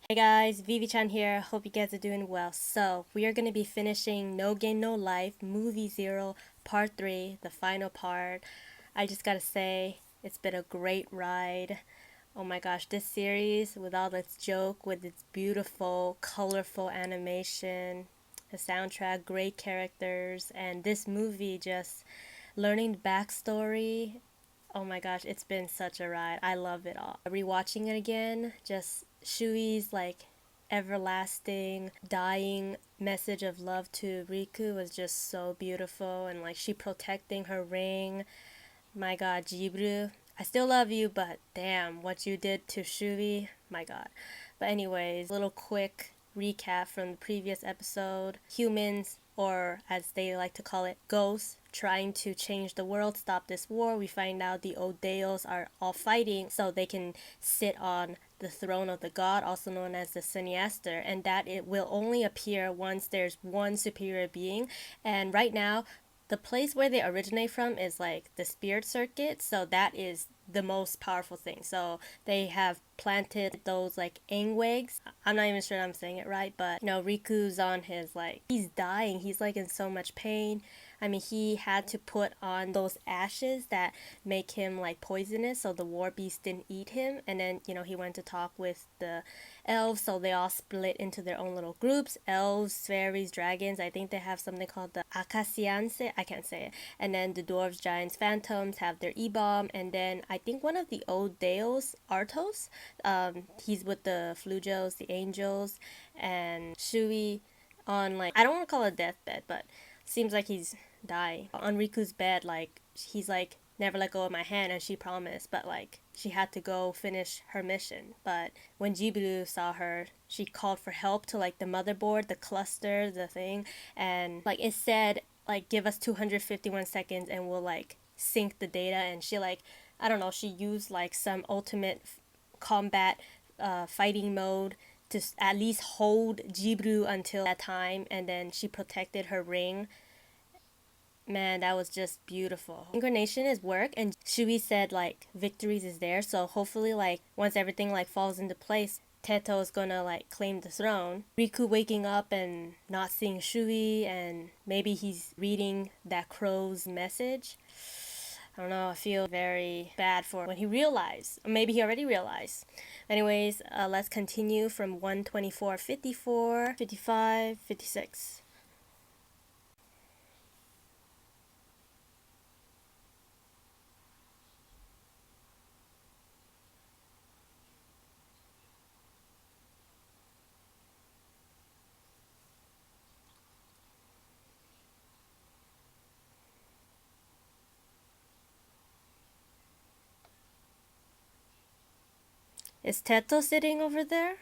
Hey guys, Vivi-chan here. Hope you guys are doing well. So, we are going to be finishing No Game No Life Movie Zero Part 3, the final part. I just gotta say, it's been a great ride. Oh my gosh, this series, with all its joke, with its beautiful, colorful animation, the soundtrack, great characters, and this movie just learning the backstory. Oh my gosh, it's been such a ride. I love it all. Rewatching it again, just Shui's like everlasting, dying message of love to Riku was just so beautiful, and like she protecting her ring. My god, Jibru, I still love you, but damn, what you did to Shui, my god. But anyways, little quick recap from the previous episode. Humans, or as they like to call it, ghosts, trying to change the world, stop this war. We find out the Odeos are all fighting so they can sit on the throne of the god, also known as the Siniaster, and that it will only appear once there's one superior being. And right now, the place where they originate from is like the spirit circuit, so that is the most powerful thing. So they have planted those like angwigs. I'm not even sure I'm saying it right, but Riku's on his like he's dying. He's like in so much pain. I mean, he had to put on those ashes that make him like poisonous, so the war beast didn't eat him. And then he went to talk with the elves, so they all split into their own little groups. Elves, fairies, dragons. I think they have something called the Akasianse. I can't say it. And then the dwarves, giants, phantoms have their e-bomb. And then I think one of the old Deos, Artos, he's with the Flujos, the angels, and Shui on like I don't want to call it a deathbed, but seems like he's dying. On Riku's bed, like he's like never let go of my hand, and she promised, but like she had to go finish her mission. But when Jiburu saw her, she called for help to like the motherboard, the cluster, the thing, and like it said like give us 251 seconds and we'll like sync the data. And she like I don't know, she used like some ultimate combat fighting mode to at least hold Jibru until that time, and then she protected her ring. Man, that was just beautiful. Incarnation is work, and Shui said like victories is there, so hopefully like once everything like falls into place, Teto is gonna like claim the throne. Riku waking up and not seeing Shui, and maybe he's reading that crow's message. I don't know, I feel very bad for when he realized. Or maybe he already realized. Anyways, let's continue from 124, 54, 55, 56. Is Teto sitting over there?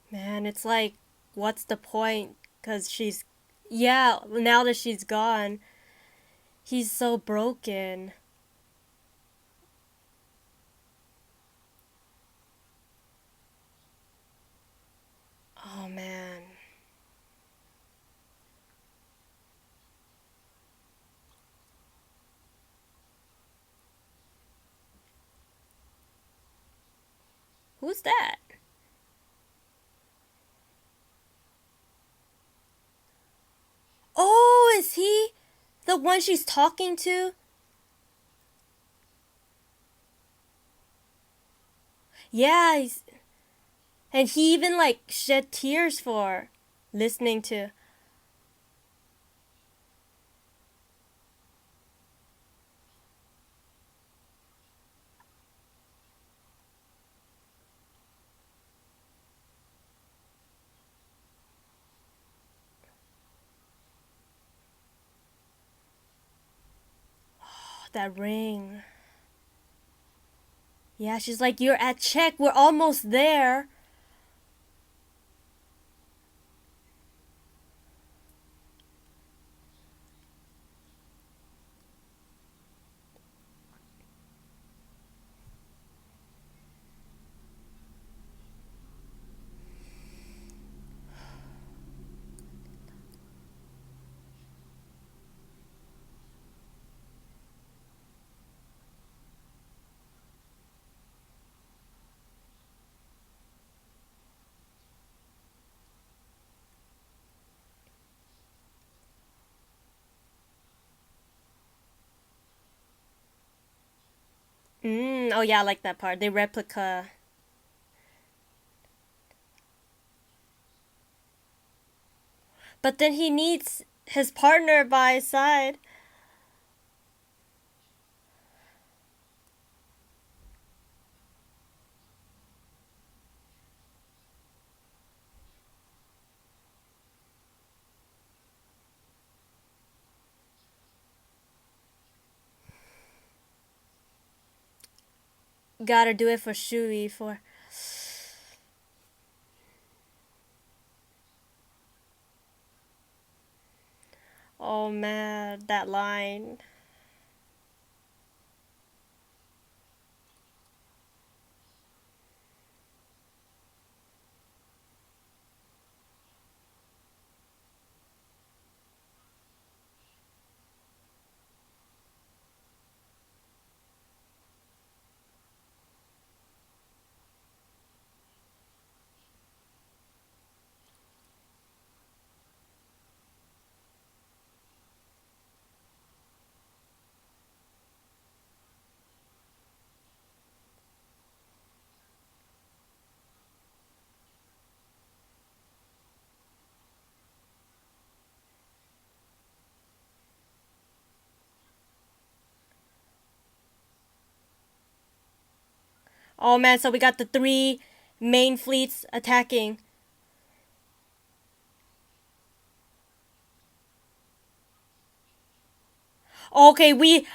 Man, it's like, what's the point? Because she's. Yeah, now that she's gone, he's so broken. Oh man. Who's that? Oh, is he the one she's talking to? Yeah, and he even like shed tears for listening to. Oh, that ring. Yeah, she's like, you're at check. We're almost there. Oh yeah, I like that part. The replica. But then he needs his partner by his side. Gotta do it for Shui for. Oh man, that line. Oh man, so we got the three main fleets attacking. Okay, we.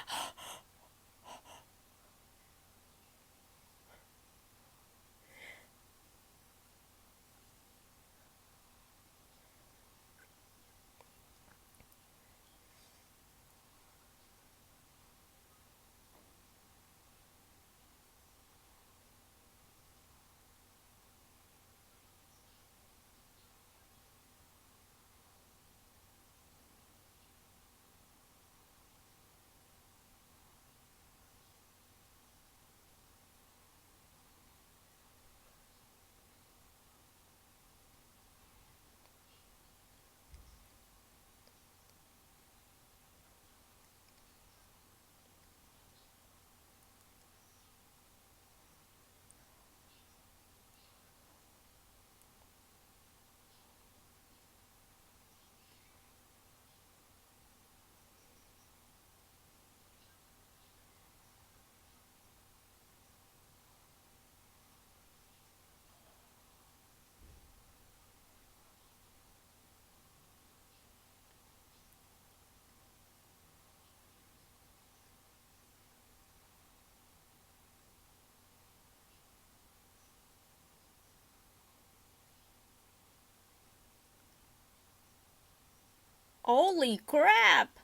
Holy crap!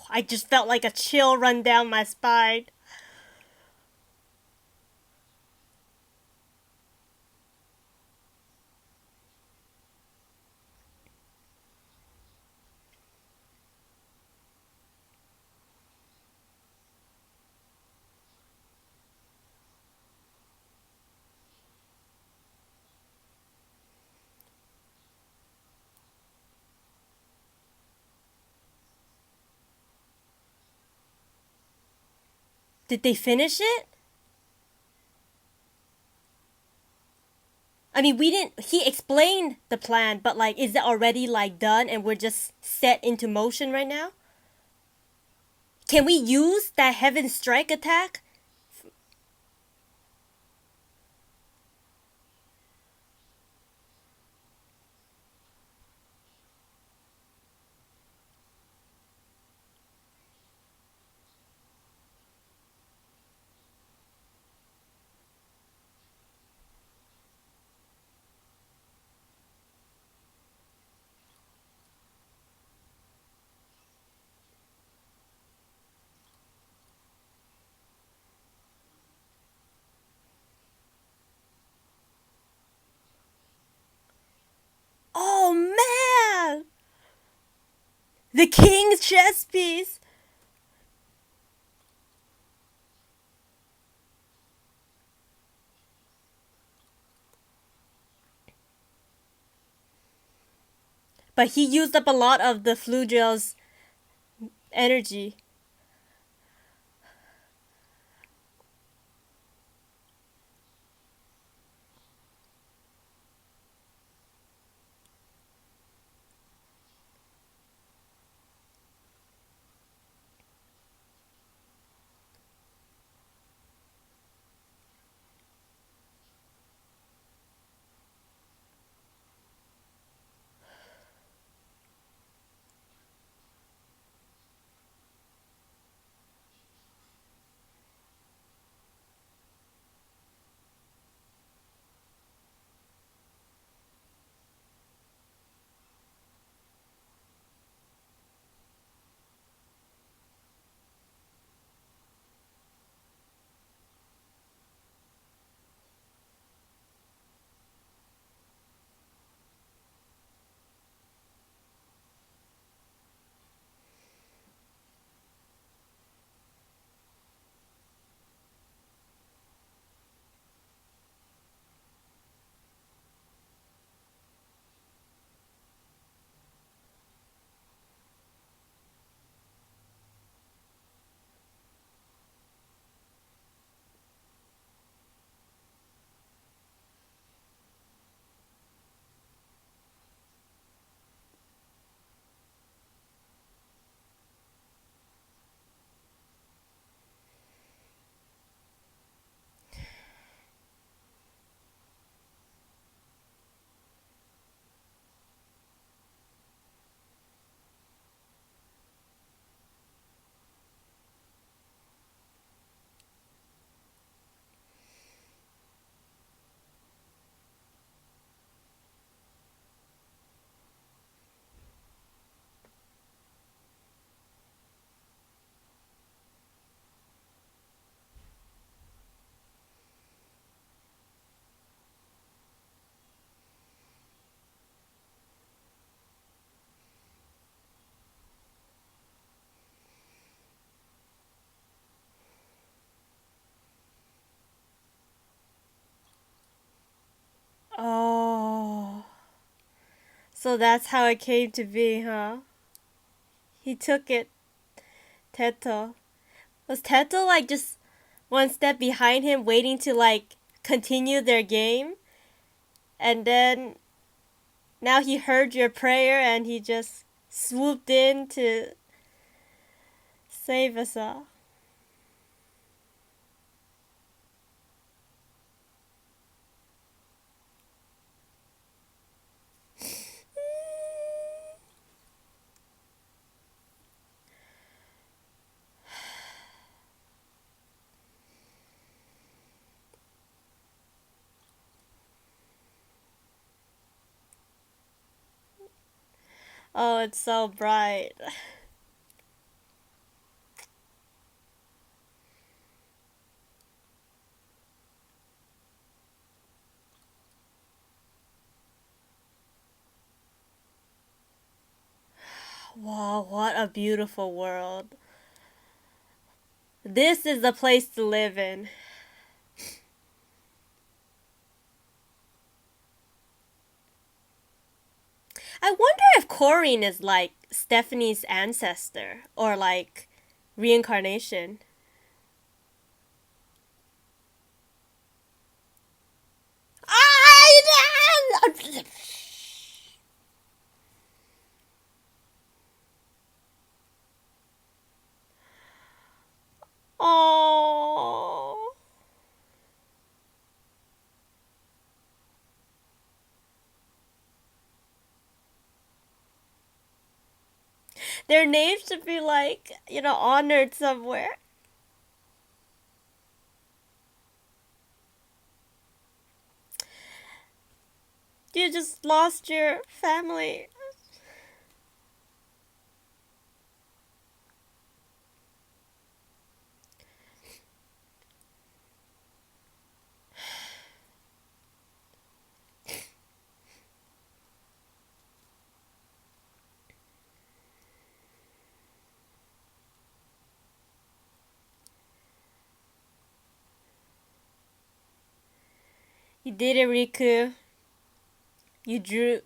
I just felt like a chill run down my spine. Did they finish it? I mean, we didn't. He explained the plan, but like, is it already like done and we're just set into motion right now? Can we use that Heaven Strike attack? Oh man! The king's chess piece! But he used up a lot of the flu gel's energy. Oh. So that's how it came to be, huh? He took it, Teto. Was Teto like just one step behind him waiting to like continue their game? And then now he heard your prayer and he just swooped in to save us all. Oh, it's so bright. Wow, what a beautiful world. This is the place to live in. I wonder if Corrine is like Stephanie's ancestor or like reincarnation. Oh, their names should be like, honored somewhere. You just lost your family. You did it, Riku. You drew.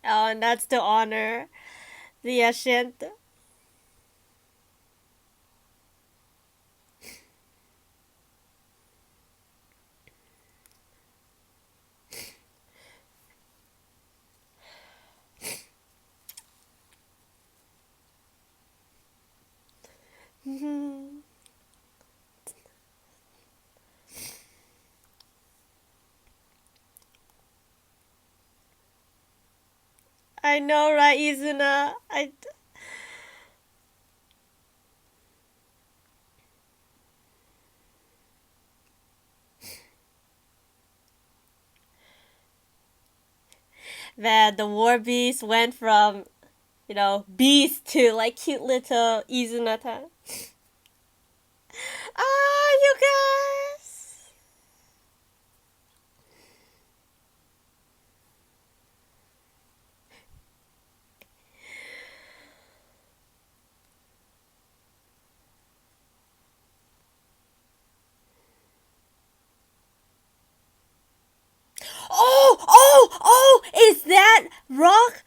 Oh, and that's to honor the ancient. I know, right, Izuna? That the war beast went from, beast to like cute little Izuna. Ah, you guys! Oh, oh, oh! Is that rock?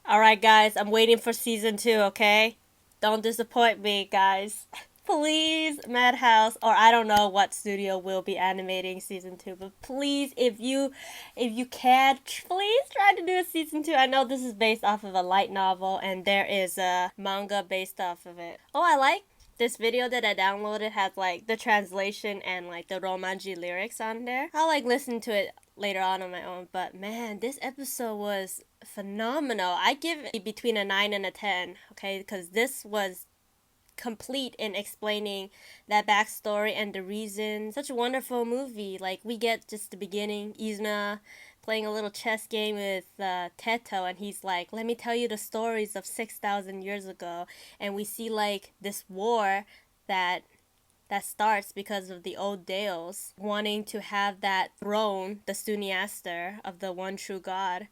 Alright, guys, I'm waiting for season 2, okay? Don't disappoint me, guys. Please, Madhouse, or I don't know what studio will be animating season 2, but please, if you can, please try to do a season 2. I know this is based off of a light novel, and there is a manga based off of it. Oh, I like this video that I downloaded has like the translation and like the Romanji lyrics on there. I'll like listen to it later on my own, but man, this episode was phenomenal. I give it between a 9 and a 10, okay? Because this was complete in explaining that backstory and the reason. Such a wonderful movie. Like, we get just the beginning, Izuna playing a little chess game with Teto, and he's like, let me tell you the stories of 6,000 years ago. And we see like this war that starts because of the old Deos wanting to have that throne, the Suniaster of the one true God.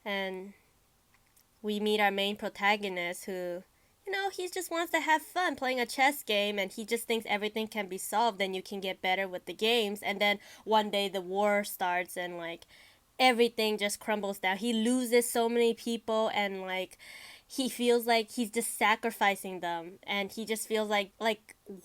And we meet our main protagonist who, he just wants to have fun playing a chess game, and he just thinks everything can be solved and you can get better with the games. And then one day the war starts and like everything just crumbles down. He loses so many people, and like he feels like he's just sacrificing them, and he just feels like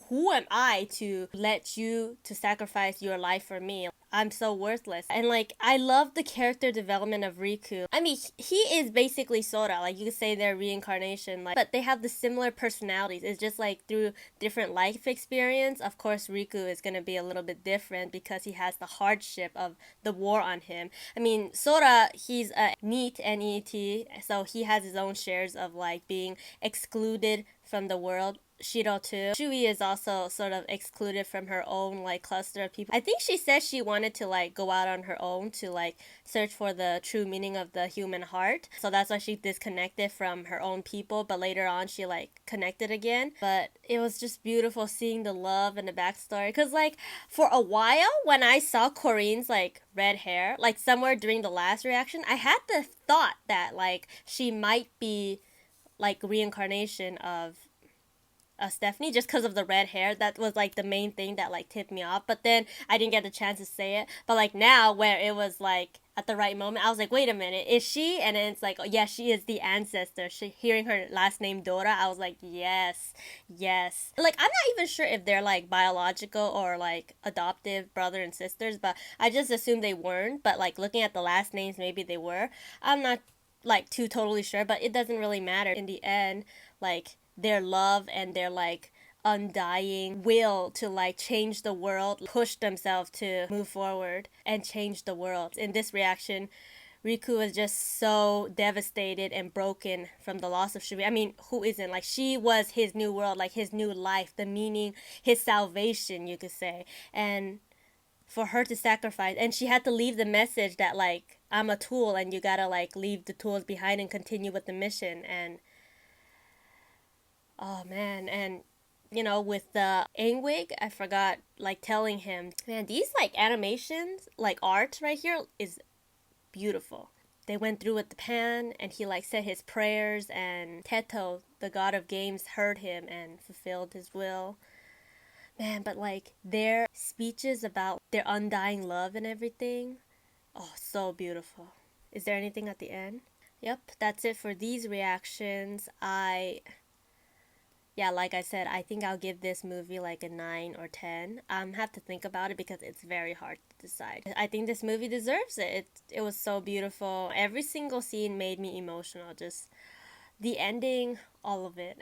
who am I to let you to sacrifice your life for me? I'm so worthless. And like, I love the character development of Riku. I mean, he is basically Sora. Like, you could say they're reincarnation, like, but they have the similar personalities. It's just like through different life experience. Of course, Riku is gonna be a little bit different because he has the hardship of the war on him. I mean, Sora, he's a NEET, NEET, so he has his own shares of like being excluded from the world. Shiro too. Shui is also sort of excluded from her own like cluster of people. I think she said she wanted to like go out on her own to like search for the true meaning of the human heart. So that's why she disconnected from her own people, but later on she like connected again. But it was just beautiful seeing the love and the backstory. Cause like for a while when I saw Corinne's like red hair, like somewhere during the last reaction, I had the thought that like she might be like reincarnation of Stephanie just because of the red hair. That was like the main thing that like tipped me off. But then I didn't get the chance to say it. But like now, where it was like at the right moment, I was like, wait a minute, is she? And then it's like, oh, yeah, she is the ancestor. Hearing her last name Dora, I was like, yes, yes. Like I'm not even sure if they're like biological or like adoptive brother and sisters, but I just assumed they weren't. But like looking at the last names, maybe they were. I'm not like too totally sure, but it doesn't really matter in the end. Like their love and their like undying will to like change the world, push themselves to move forward and change the world. In this reaction, Riku was just so devastated and broken from the loss of Shuri. I mean, who isn't? Like, she was his new world, like his new life, the meaning, his salvation, you could say. And for her to sacrifice, and she had to leave the message that, like, I'm a tool and you gotta, like, leave the tools behind and continue with the mission. And oh man, and you know, with the Angwig, I forgot like telling him, man, these like animations, like art right here is beautiful. They went through with the pan and he like said his prayers and Teto, the god of games, heard him and fulfilled his will. Man, but like their speeches about their undying love and everything, oh, so beautiful. Is there anything at the end? Yep, that's it for these reactions. Yeah, like I said, I think I'll give this movie like a 9 or 10. Have to think about it because it's very hard to decide. I think this movie deserves it. It was so beautiful. Every single scene made me emotional. Just the ending, all of it.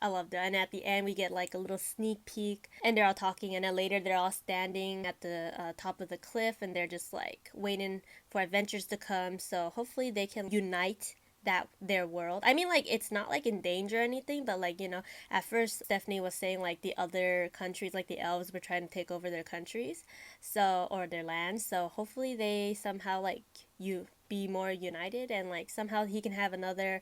I loved it. And at the end, we get like a little sneak peek, and they're all talking. And then later, they're all standing at the top of the cliff, and they're just like waiting for adventures to come. So hopefully, they can unite that their world. I mean, like it's not like in danger or anything, but like you know, at first Stephanie was saying like the other countries, like the elves, were trying to take over their countries, so or their lands. So hopefully, they somehow like you be more united, and like somehow he can have another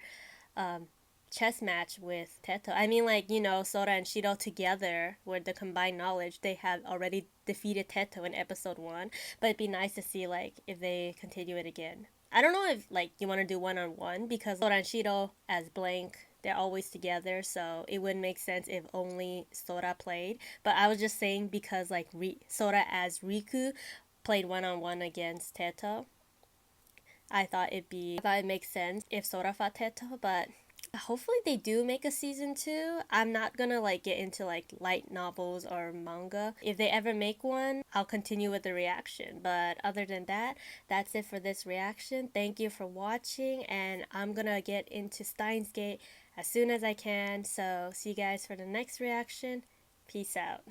um chess match with Teto. I mean, like, you know, Sora and Shiro together with the combined knowledge, they have already defeated Teto in episode 1. But it'd be nice to see, like, if they continue it again. I don't know if, like, you want to do one-on-one because Sora and Shiro as blank, they're always together, so it wouldn't make sense if only Sora played. But I was just saying because, like, Sora as Riku played one-on-one against Teto. I thought it makes sense if Sora fought Teto, but hopefully they do make a season 2. I'm not gonna like get into like light novels or manga. If they ever make one, I'll continue with the reaction. But other than that, that's it for this reaction. Thank you for watching, and I'm gonna get into Steins Gate as soon as I can. So see you guys for the next reaction. Peace out.